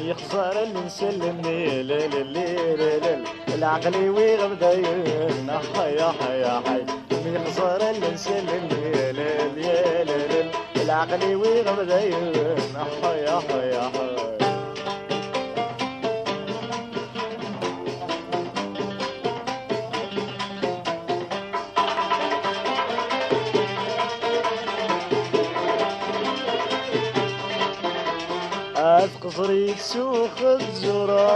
يخسر نسلم العقل ويغبدين حيا حيا حي يخسر نسلم العقل ويغبدين حيا حيا حي قصري سوخ الزراي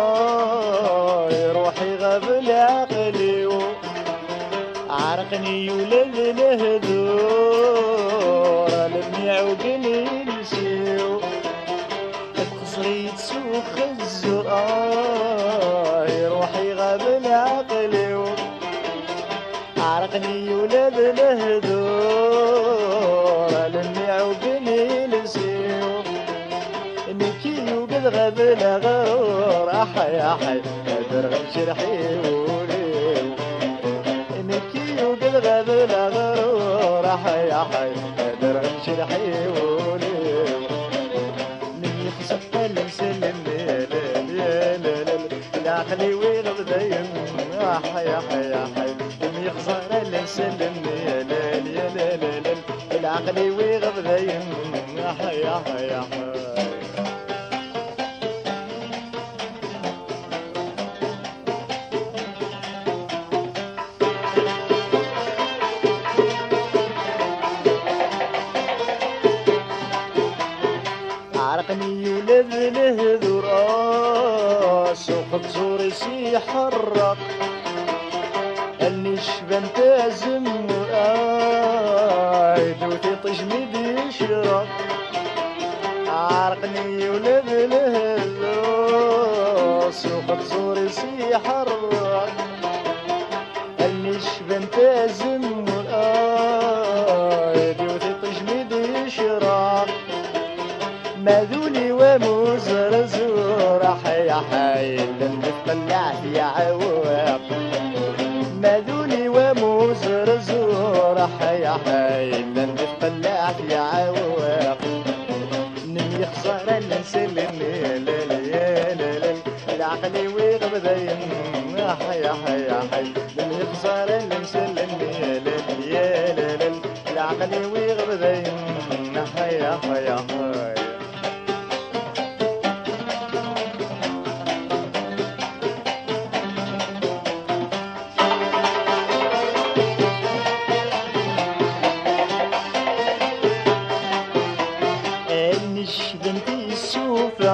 روحي غاب العقلي عرقني ولد الهدور لمي عوقني نسيو قصري سوخ الزراي روحي غاب العقلي عرقني ولد الهدور لمي عوقني نسيو نكيو قد غبنا غرور أحيا حي قدر شرحي وليو نكيو قد غبنا غرور أحيا حي قدر شرحي وليو نمي خسفت المسلم العقلي ويغبدين أحيا حيا حي نمي خسر المسلم العقلي ويغبدين أحيا حيا حي عرقني ولد الهذو راس وقبصور يحرق اللي شبان تازم دوتي طجمد يشرق عرقني ولد الهذو راس وقبصور يحرق اللي شبان تازم دوتي طجمد يشرق ماذولي وموزر زور حيا حي اللي طلعت يا عواق ماذولي وموزر زور حيا حي اللي طلعت يا عواق نمي خسارة نسلم العقلي ويغبدين حيا حيا حي نمي خسارة نسلم العقلي ويغبدين حيا حيا حي بنتي السوفة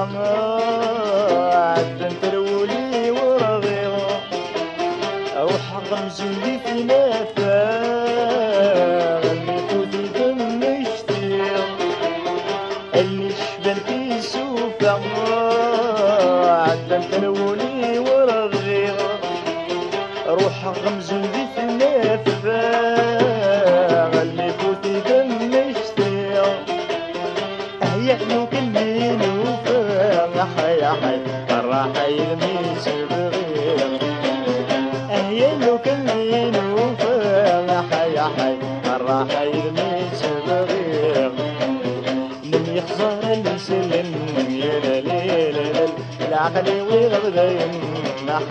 عدن ترولي ورغيغة أو حرم زولي في نافا غنيتو في دم شتير اللي بنتي السوفة عدن ترولي ورغيغة روح غمزولي في نافا غنيتو في دم شتير يحلو كلمين وفاق حيا حي الراحة يلميس بغير يحلو كلمين وفاق حيا حي الراحة يلميس بغير لم يخسر المسلم يا ليل العقل ويغبدين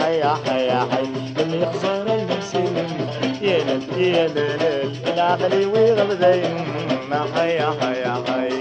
حيا حيا حي لم يخسر المسلم يا ليل العقل ويغبدين حيا حيا حي